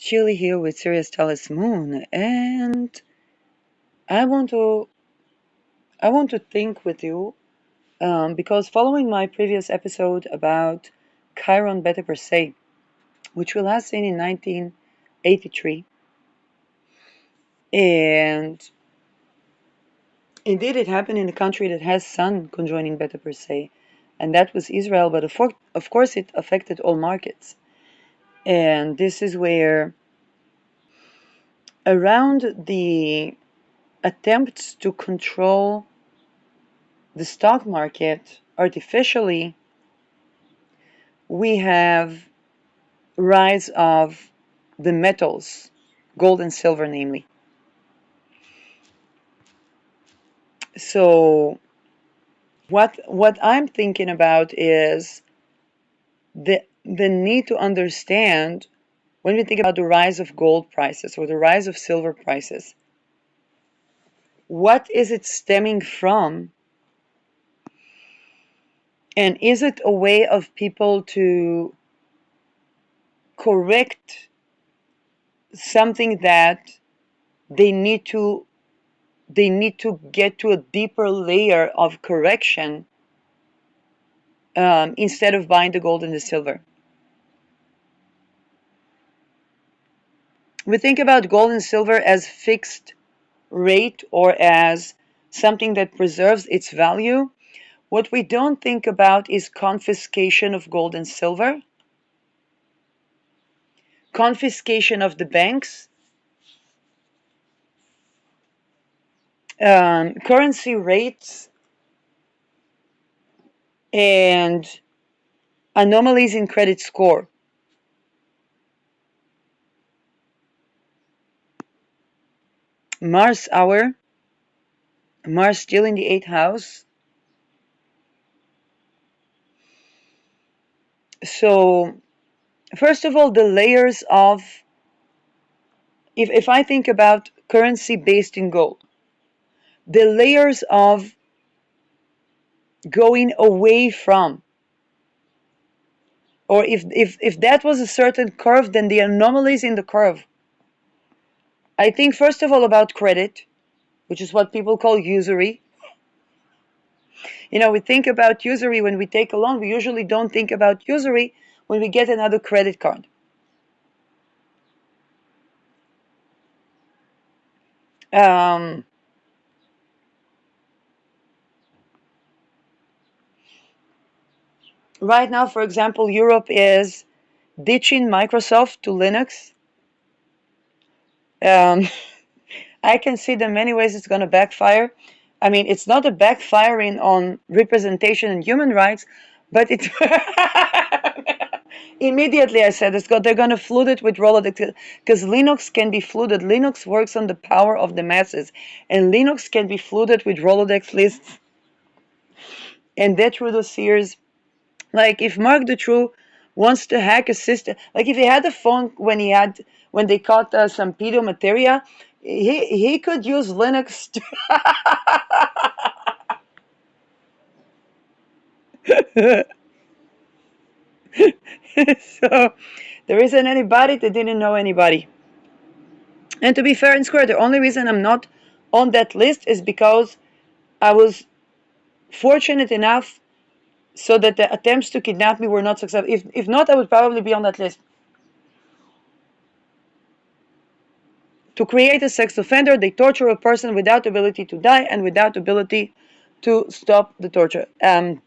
Chili here with Sirius Talis Moon, and I want to I want to think with you because following my previous episode about Chiron Beta Persei, which we last seen in 1983, and indeed it happened in a country that has Sun conjoining Beta Persei, and that was Israel. But of course, it affected all markets, and this is where around the attempts to control the stock market artificially, we have rise of the metals, gold and silver namely. So what I'm thinking about is the need to understand when we think about the rise of gold prices or the rise of silver prices, what is it stemming from? And is it a way of people to correct something that they need to get to a deeper layer of correction instead of buying the gold and the silver? We think about gold and silver as fixed rate or as something that preserves its value. What we don't think about is confiscation of gold and silver, confiscation of the banks, currency rates, and anomalies in credit score. Mars still in the 8th house. So, first of all, the layers of, if I think about currency based in gold, the layers of going away from, or if that was a certain curve, then the anomalies in the curve. I think first of all about credit, which is what people call usury. We think about usury when we take a loan. We usually don't think about usury when we get another credit card. Right now, for example, Europe is ditching Microsoft to Linux. I can see the many ways it's going to backfire. I mean, it's not a backfiring on representation and human rights, but it's immediately I said they're going to flood it with Rolodex, because Linux can be flooded. Linux works on the power of the masses, and Linux can be flooded with Rolodex lists and detrital seers. Like if Mark Dutroux wants to hack a system, like if he had a phone when they caught some pedomateria, he could use Linux to so there isn't anybody that didn't know anybody. And to be fair and square, the only reason I'm not on that list is because I was fortunate enough so that the attempts to kidnap me were not successful. If not, I would probably be on that list. To create a sex offender, they torture a person without ability to die and without ability to stop the torture. And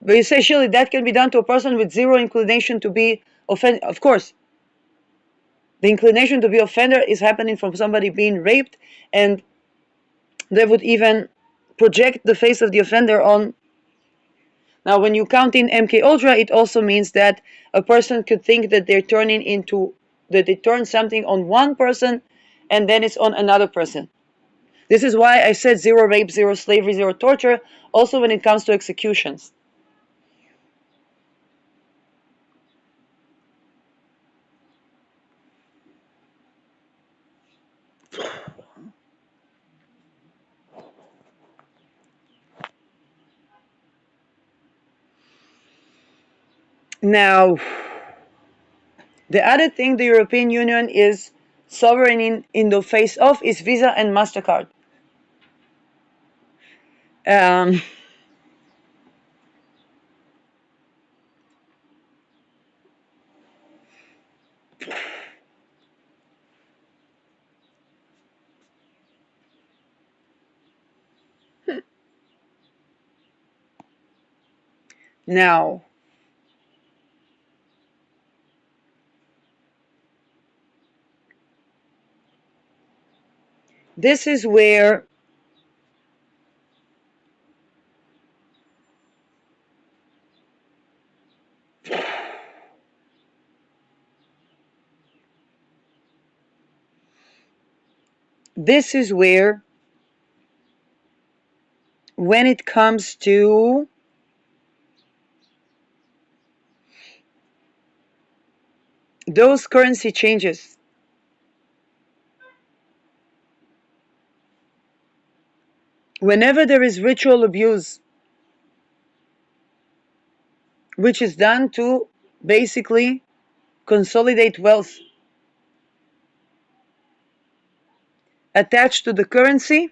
but you say, surely that can be done to a person with zero inclination to be offended. Of course, the inclination to be offender is happening from somebody being raped, and they would even project the face of the offender on. Now, when you count in MK Ultra, it also means that a person could think that they turn something on one person, and then it's on another person. This is why I said zero rape, zero slavery, zero torture, also when it comes to executions. Now, the other thing the European Union is sovereign in the face of is Visa and MasterCard. Um, now, this is where when it comes to those currency changes, whenever there is ritual abuse, which is done to basically consolidate wealth attached to the currency,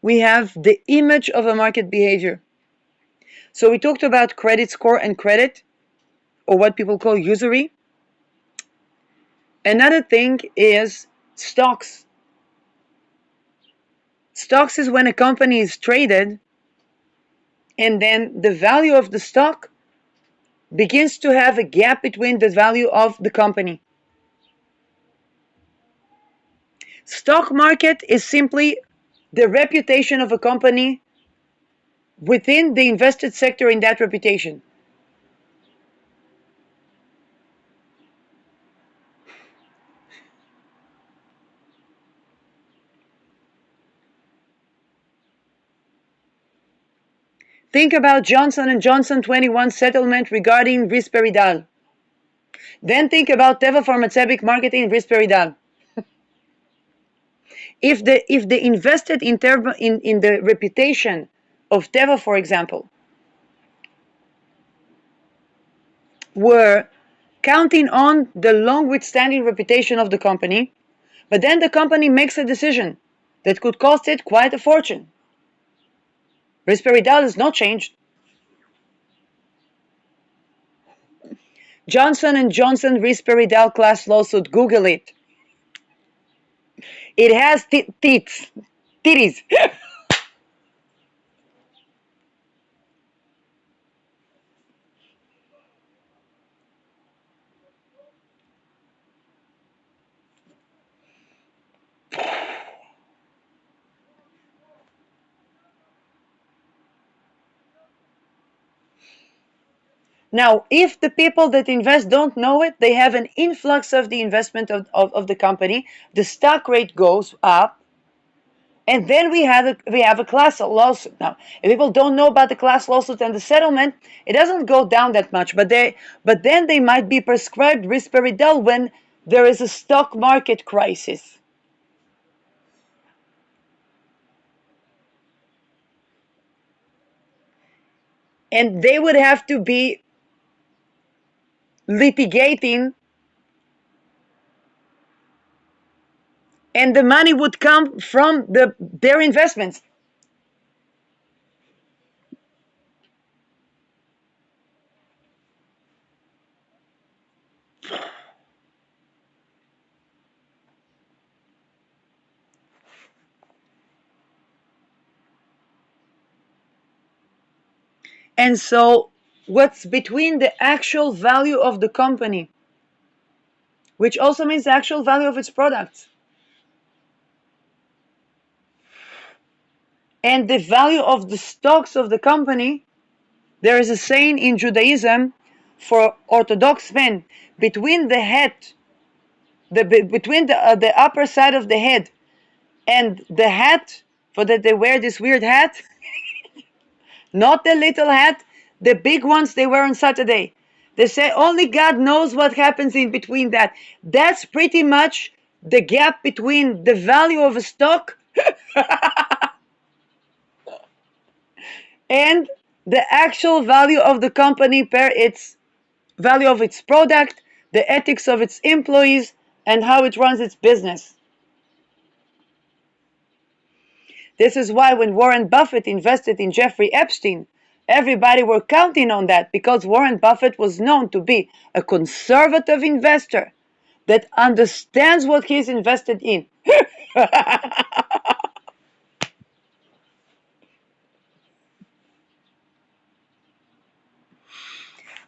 we have the image of a market behavior. So we talked about credit score and credit, or what people call usury. Another thing is stocks. Stocks is when a company is traded and then the value of the stock begins to have a gap between the value of the company. Stock market is simply the reputation of a company within the invested sector in that reputation. Think about Johnson & Johnson 21 settlement regarding risperidone. Then think about Teva Pharmaceutic marketing risperidone. If they invested in the reputation of Teva, for example, were counting on the long withstanding reputation of the company, but then the company makes a decision that could cost it quite a fortune. Risperidone has not changed. Johnson & Johnson risperidone class lawsuit, Google it. It has titties. Now, if the people that invest don't know it, they have an influx of the investment of the company. The stock rate goes up. And then we have a class lawsuit. Now, if people don't know about the class lawsuit and the settlement, it doesn't go down that much. But then they might be prescribed risperidone when there is a stock market crisis. And they would have to be litigating, and the money would come from their investments. And so what's between the actual value of the company, which also means the actual value of its products, and the value of the stocks of the company, there is a saying in Judaism for Orthodox men, between the head, between the upper side of the head and the hat, for that they wear this weird hat, not the little hat, the big ones they wear on Saturday. They say only God knows what happens in between that. That's pretty much the gap between the value of a stock and the actual value of the company per its value of its product, the ethics of its employees, and how it runs its business. This is why when Warren Buffett invested in Jeffrey Epstein, everybody were counting on that, because Warren Buffett was known to be a conservative investor that understands what he's invested in.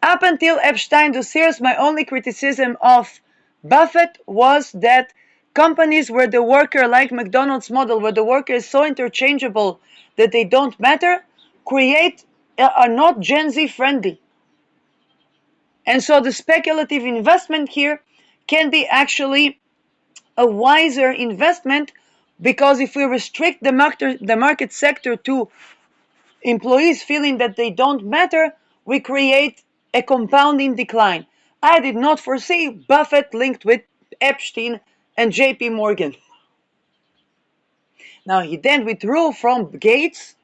Up until Epstein dossiers, my only criticism of Buffett was that companies where the worker, like McDonald's model, where the worker is so interchangeable that they don't matter, are not Gen Z friendly. And so the speculative investment here can be actually a wiser investment, because if we restrict the market sector to employees feeling that they don't matter, we create a compounding decline. I did not foresee Buffett linked with Epstein and JP Morgan. Now, he then withdrew from Gates,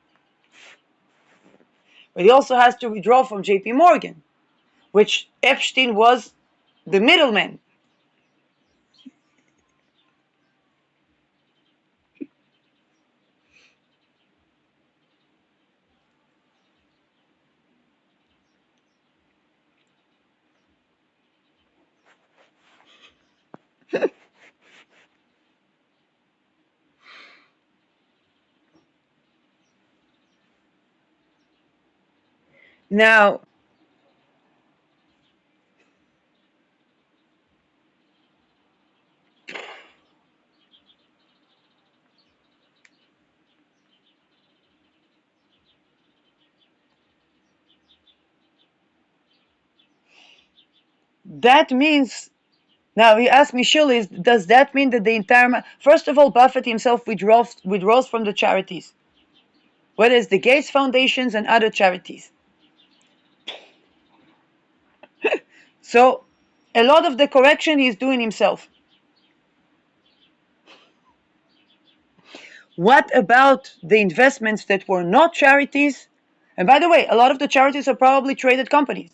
but he also has to withdraw from JP Morgan, which Epstein was the middleman. Now, that means, now he asked me, surely, does that mean that the entire, first of all, Buffett himself withdraws from the charities, whether it's the Gates Foundations and other charities. So a lot of the correction he's doing himself. What about the investments that were not charities? And by the way, a lot of the charities are probably traded companies.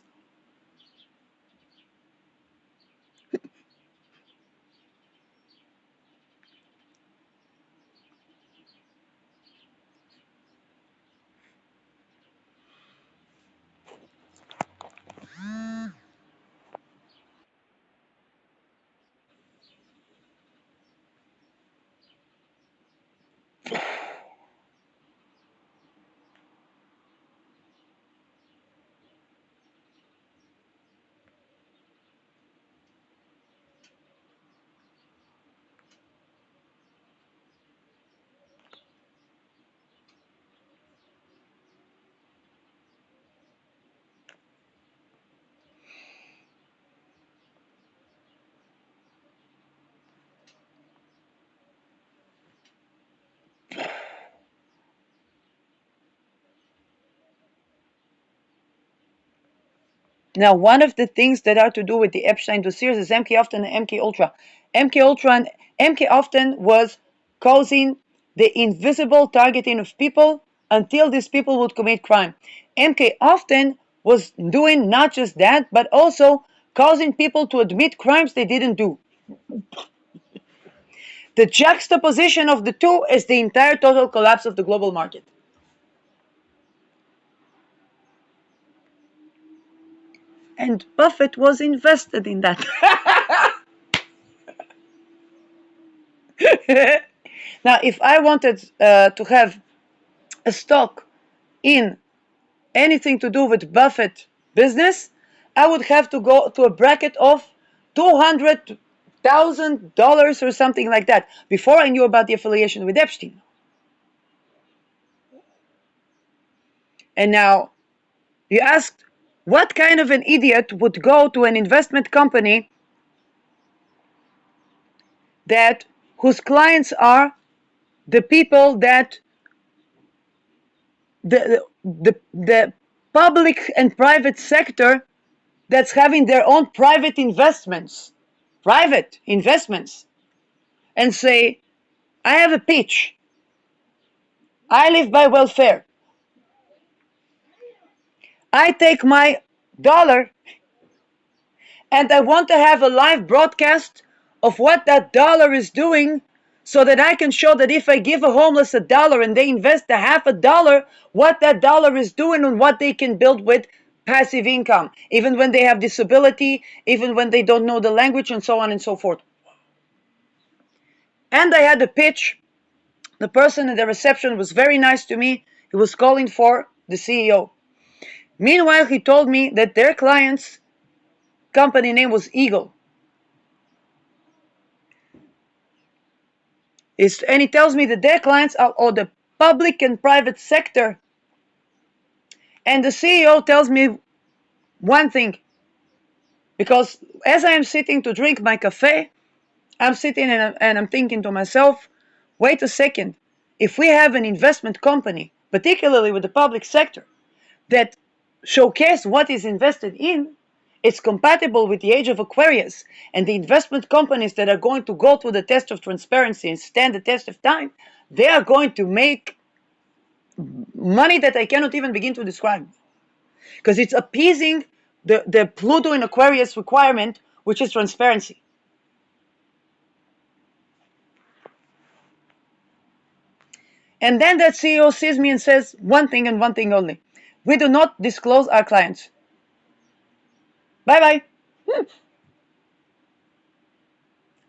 Now, one of the things that are to do with the Epstein dossiers is MK Ultra and MK Ultra. MK Ultra and MK Ultra was causing the invisible targeting of people until these people would commit crime. MK Ultra was doing not just that, but also causing people to admit crimes they didn't do. The juxtaposition of the two is the entire total collapse of the global market. And Buffett was invested in that. Now, if I wanted to have a stock in anything to do with Buffett business, I would have to go to a bracket of $200,000 or something like that before I knew about the affiliation with Epstein. And now, you asked, what kind of an idiot would go to an investment company whose clients are the people that the public and private sector that's having their own private investments, and say, I have a pitch. I live by welfare. I take my dollar And I want to have a live broadcast of what that dollar is doing so that I can show that if I give a homeless $1 and they invest a half a dollar, what that dollar is doing and what they can build with passive income, even when they have disability, even when they don't know the language, and so on and so forth. And I had a pitch. The person at the reception was very nice to me. He was calling for the CEO. Meanwhile, he told me that their client's company name was Eagle. And he tells me that their clients are all the public and private sector. And the CEO tells me one thing, because as I am sitting to drink my cafe, I'm sitting and I'm thinking to myself, wait a second, if we have an investment company, particularly with the public sector, that showcase what is invested in, it's compatible with the age of Aquarius, and the investment companies that are going to go through the test of transparency and stand the test of time, they are going to make money that I cannot even begin to describe, because it's appeasing the Pluto in Aquarius requirement, which is transparency. And then that CEO sees me and says one thing and one thing only: we do not disclose our clients. Bye bye.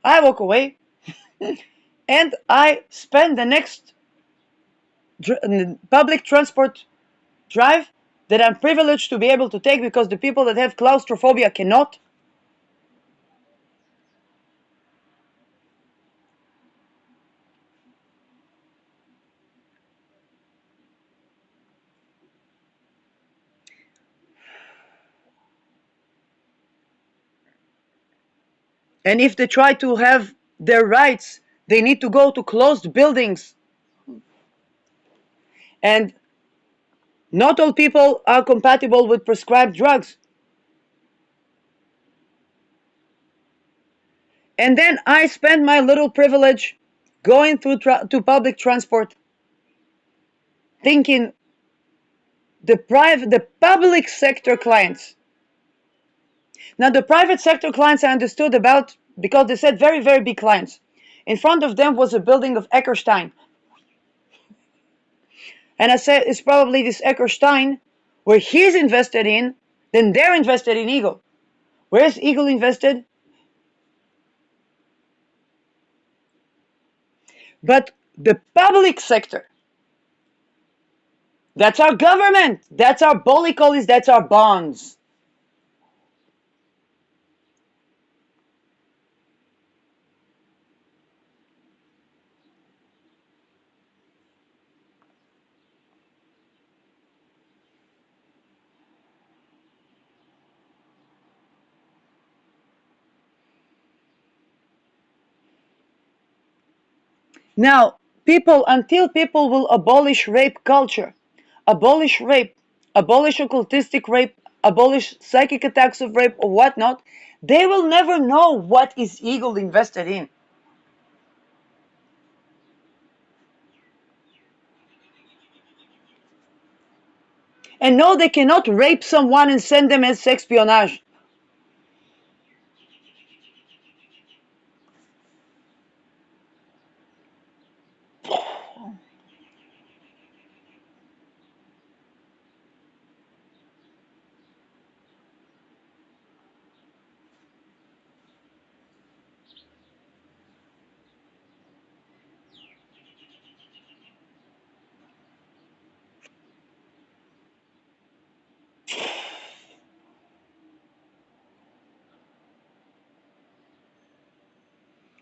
I walk away and I spend the next public transport drive that I'm privileged to be able to take, because the people that have claustrophobia cannot. And if they try to have their rights, they need to go to closed buildings. And not all people are compatible with prescribed drugs. And then I spend my little privilege going through to public transport, thinking the public sector clients. Now, the private sector clients I understood about, because they said very, very big clients. In front of them was a building of Eckerstein. And I said, it's probably this Eckerstein where he's invested in, then they're invested in Eagle. Where's Eagle invested? But the public sector, that's our government, that's our bolicolis, that's our bonds. Now, until people will abolish rape culture, abolish rape, abolish occultistic rape, abolish psychic attacks of rape or whatnot, they will never know what is Eagle invested in. And no, they cannot rape someone and send them as espionage.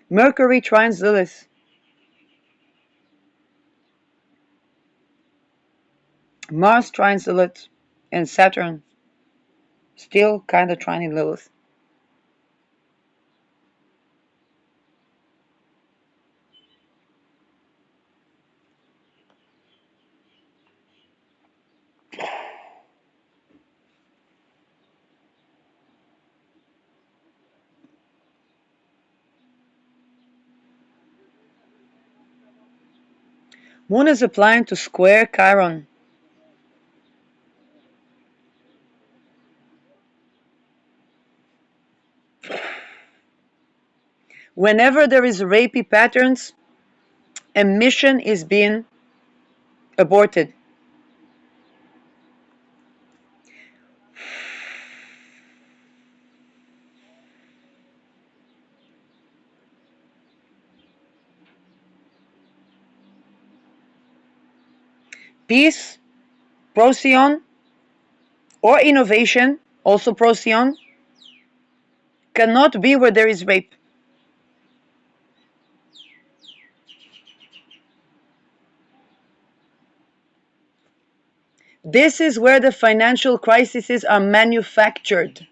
Mercury trines Lilith. Mars trines Lilith. And Saturn still kind of trining Lilith. Moon is applying to square Chiron. Whenever there is rapey patterns, a mission is being aborted. Peace, procyon, or innovation, also procyon, cannot be where there is rape. This is where the financial crises are manufactured.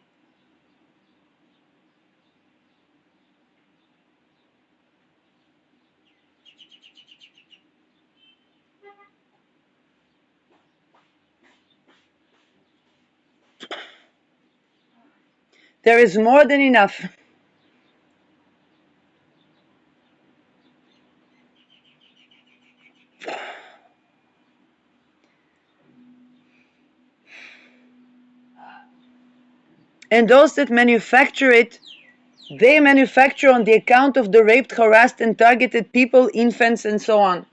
There is more than enough. And those that manufacture it, they manufacture on the account of the raped, harassed, and targeted people, infants, and so on.